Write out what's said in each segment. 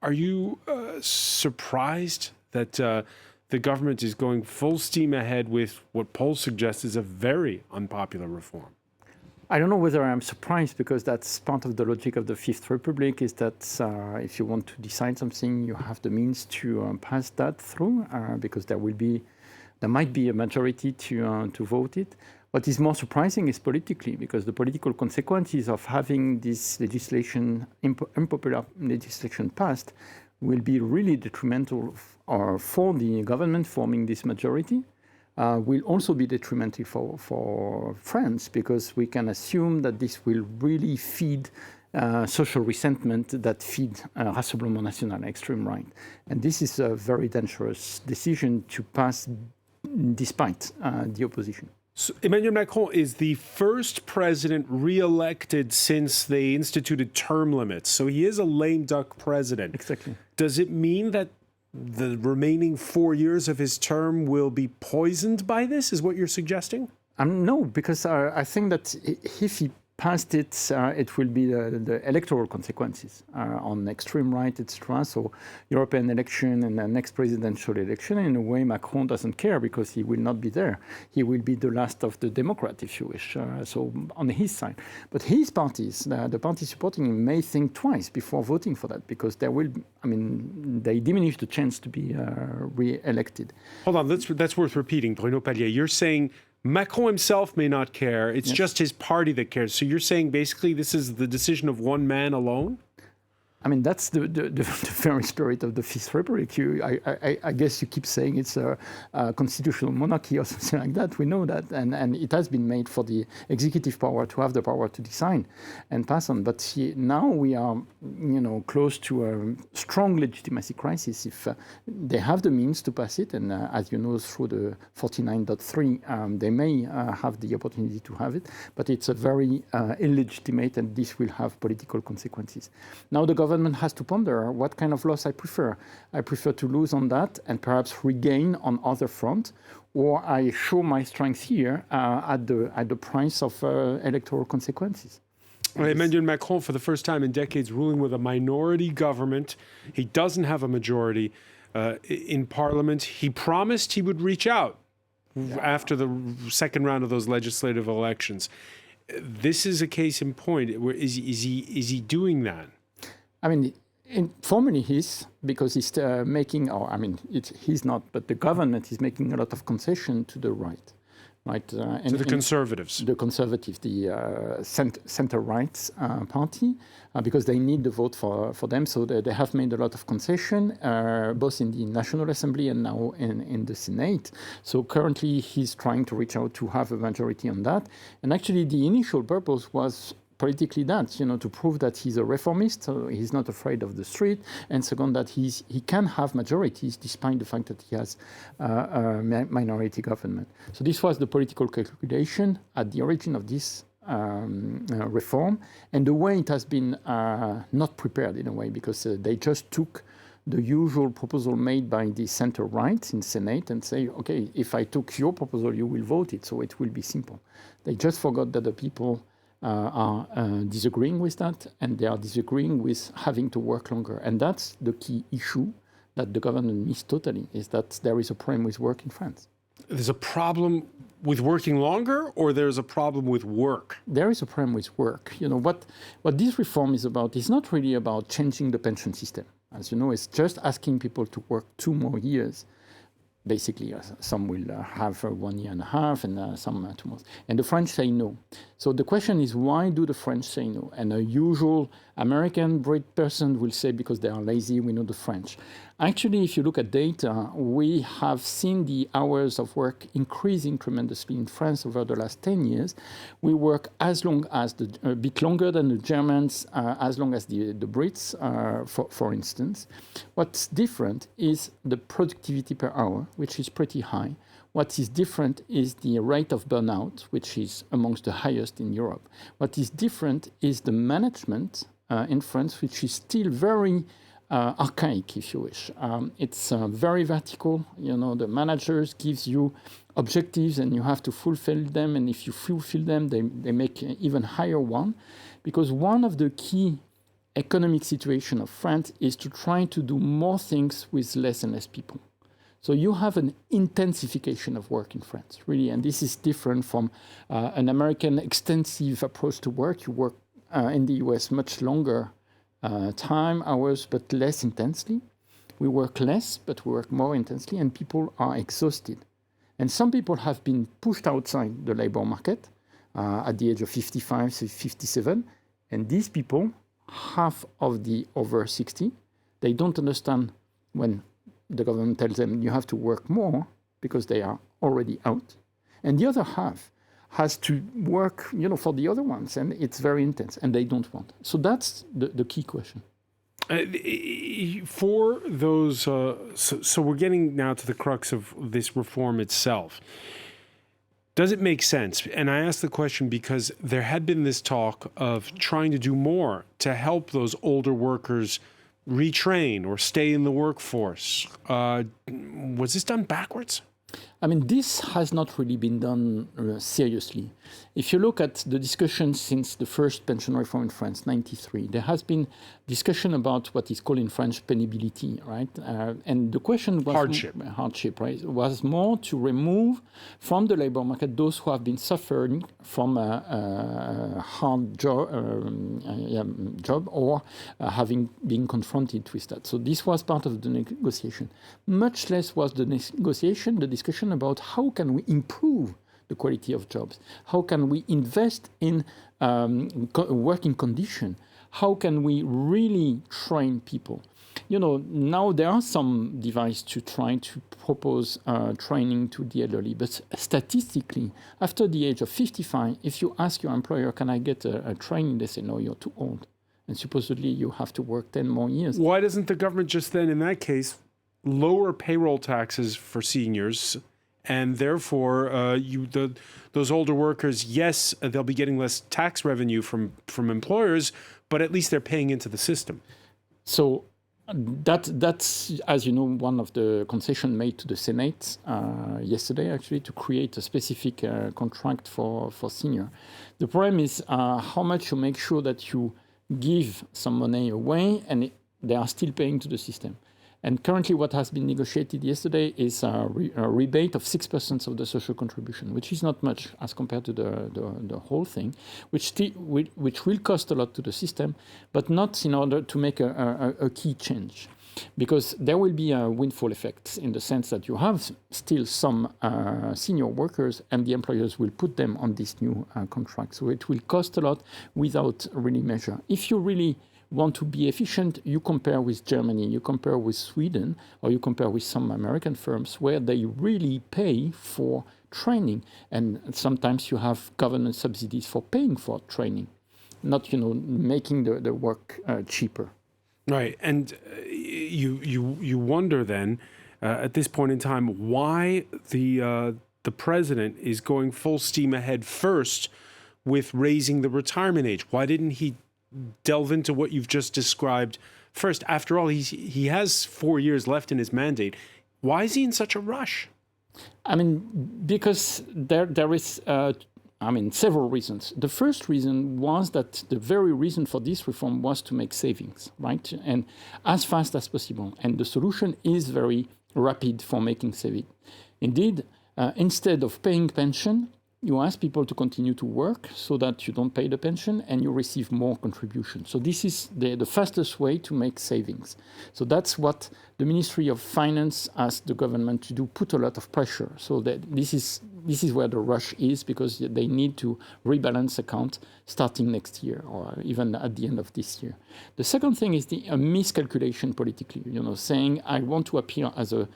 Are you surprised that the government is going full steam ahead with what polls suggest is a very unpopular reform? I don't know whether I'm surprised, because that's part of the logic of the Fifth Republic, is that if you want to decide something, you have the means to pass that through, because there might be a majority to vote it. What is more surprising is politically, because the political consequences of having this legislation, unpopular legislation passed, will be really detrimental for the government forming this majority. Will also be detrimental for France, because we can assume that this will really feed social resentment that feed Rassemblement National, extreme right. And this is a very dangerous decision to pass despite the opposition. So Emmanuel Macron is the first president re-elected since they instituted term limits. So he is a lame duck president. Exactly. Does it mean that the remaining 4 years of his term will be poisoned by this, is what you're suggesting? No, because I think that if he passed it, it will be the electoral consequences on extreme right, etc. So European election and the next presidential election, in a way, Macron doesn't care, because he will not be there. He will be the last of the Democrats, if you wish, so on his side. But his parties, the party supporting him, may think twice before voting for that, because they diminish the chance to be re-elected. Hold on, that's worth repeating, Bruno Palier. You're saying Macron himself may not care. It's just his party that cares. So you're saying basically this is the decision of one man alone? I mean, that's the very spirit of the Fifth Republic. I guess you keep saying it's a constitutional monarchy or something like that. We know that. And it has been made for the executive power to have the power to decide and pass on. But now we are, close to a strong legitimacy crisis. If they have the means to pass it, and as you know, through the 49.3, they may have the opportunity to have it. But it's a very illegitimate, and this will have political consequences. Now the government has to ponder what kind of loss I prefer. I prefer to lose on that and perhaps regain on other front, or I show my strength here at the price of electoral consequences. Emmanuel Macron, for the first time in decades, ruling with a minority government. He doesn't have a majority in parliament. He promised he would reach out after the second round of those legislative elections. This is a case in point. Is he doing that? I mean, formally he's, because he's making, he's not, but the government is making a lot of concession to the right. Right, to the Conservatives. The Conservatives, the center-right party, because they need the vote for them. So they have made a lot of concession, both in the National Assembly and now in the Senate. So currently he's trying to reach out to have a majority on that. And actually the initial purpose was politically that, to prove that he's a reformist, so he's not afraid of the street, and second, that he can have majorities despite the fact that he has a minority government. So this was the political calculation at the origin of this reform, and the way it has been not prepared in a way, because they just took the usual proposal made by the center-right in Senate and say, okay, if I took your proposal, you will vote it, so it will be simple. They just forgot that the people are disagreeing with that, and they are disagreeing with having to work longer. And that's the key issue that the government missed totally, is that there is a problem with work in France. There's a problem with working longer, or there's a problem with work? There is a problem with work. What this reform is about is not really about changing the pension system. As you know, it's just asking people to work 2 more years. Basically, some will have 1 year and a half, and some 2 months. And the French say no. So the question is, why do the French say no? And a usual American Brit person will say, because they are lazy, we know the French. Actually, if you look at data, we have seen the hours of work increasing tremendously in France over the last 10 years. We work as long as a bit longer than the Germans, as long as the Brits, for instance. What's different is the productivity per hour, which is pretty high. What is different is the rate of burnout, which is amongst the highest in Europe. What is different is the management in France, which is still very archaic, if you wish. It's very vertical. The managers gives you objectives and you have to fulfill them. And if you fulfill them, they make even higher one. Because one of the key economic situation of France is to try to do more things with less and less people. So you have an intensification of work in France, really, and this is different from an American extensive approach to work. You work in the US much longer time, hours, but less intensely. We work less, but we work more intensely, and people are exhausted. And some people have been pushed outside the labor market at the age of 55, 57, and these people, half of the over 60, they don't understand when the government tells them you have to work more because they are already out. And the other half has to work, for the other ones, and it's very intense, and they don't want. So that's the key question. For those, so we're getting now to the crux of this reform itself. Does it make sense? And I ask the question because there had been this talk of trying to do more to help those older workers retrain or stay in the workforce. Was this done backwards? I mean, this has not really been done seriously. If you look at the discussion since the first pension reform in France, 93, there has been discussion about what is called in French pénibilité, right? And the question was hardship, right? Was more to remove from the labor market those who have been suffering from a hard job or having been confronted with that. So this was part of the negotiation. Much less was the negotiation, the discussion about how can we improve the quality of jobs? How can we invest in working condition? How can we really train people? Now there are some devices to try to propose training to the elderly, but statistically, after the age of 55, if you ask your employer, can I get a training? They say, no, you're too old. And supposedly you have to work 10 more years. Why doesn't the government just then, in that case, lower payroll taxes for seniors? And therefore, those older workers, yes, they'll be getting less tax revenue from employers, but at least they're paying into the system. So that's, as you know, one of the concessions made to the Senate yesterday, actually, to create a specific contract for senior. The problem is how much you make sure that you give some money away and they are still paying to the system. And currently what has been negotiated yesterday is a rebate of 6% of the social contribution, which is not much as compared to the whole thing, which will cost a lot to the system, but not in order to make a key change. Because there will be a windfall effect in the sense that you have still some senior workers and the employers will put them on this new contract. So it will cost a lot without really measure. If you really want to be efficient, you compare with Germany, you compare with Sweden, or you compare with some American firms where they really pay for training. And sometimes you have government subsidies for paying for training, not, making the work cheaper. Right. And you wonder then, at this point in time, why the president is going full steam ahead first with raising the retirement age. Why didn't he delve into what you've just described first? After all, he has 4 years left in his mandate. Why is he in such a rush? I mean, because there is, several reasons. The first reason was that the very reason for this reform was to make savings, right? And as fast as possible. And the solution is very rapid for making savings. Indeed, instead of paying pension, you ask people to continue to work so that you don't pay the pension and you receive more contributions. So this is the fastest way to make savings. So that's what the Ministry of Finance asked the government to do, put a lot of pressure. So that this is where the rush is, because they need to rebalance account starting next year or even at the end of this year. The second thing is a miscalculation politically, saying I want to appear as a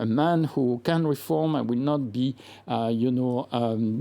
man who can reform and will not be,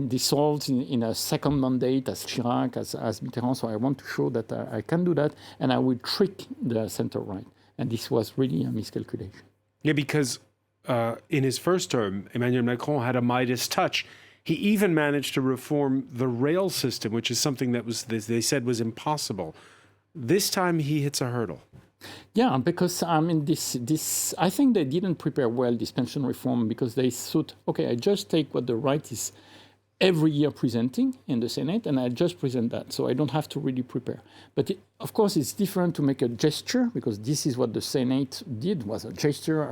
dissolved in a second mandate as Chirac, as Mitterrand. So I want to show that I can do that, and I will trick the center-right. And this was really a miscalculation. Yeah, because in his first term, Emmanuel Macron had a Midas touch. He even managed to reform the rail system, which is something that they said was impossible. This time he hits a hurdle. Yeah, because this I think they didn't prepare well this pension reform, because they thought, okay, I just take what the right is every year presenting in the Senate, and I just present that, so I don't have to really prepare. But of course, it's different to make a gesture, because this is what the Senate did, was a gesture,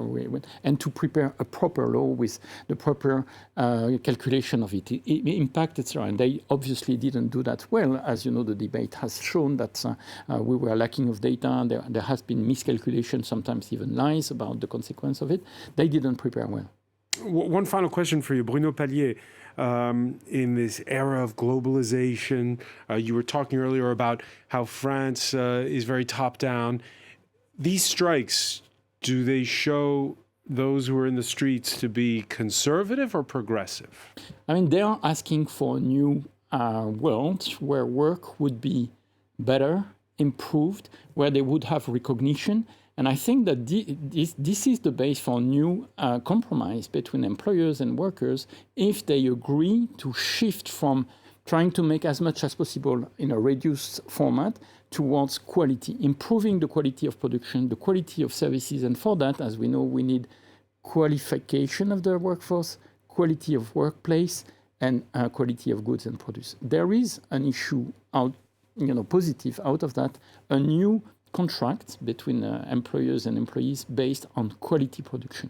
and to prepare a proper law with the proper calculation of it, impact, etc. And they obviously didn't do that well. As you know, the debate has shown that we were lacking of data. There has been miscalculation, sometimes even lies about the consequence of it. They didn't prepare well. One final question for you, Bruno Palier. In this era of globalization, you were talking earlier about how France is very top-down. These strikes, do they show those who are in the streets to be conservative or progressive? I mean, they are asking for a new world where work would be better, improved, where they would have recognition. And I think that this is the base for a new compromise between employers and workers if they agree to shift from trying to make as much as possible in a reduced format towards quality, improving the quality of production, the quality of services. And for that, as we know, we need qualification of the workforce, quality of workplace, and quality of goods and produce. There is an issue out, positive out of that, a new contract between employers and employees based on quality production.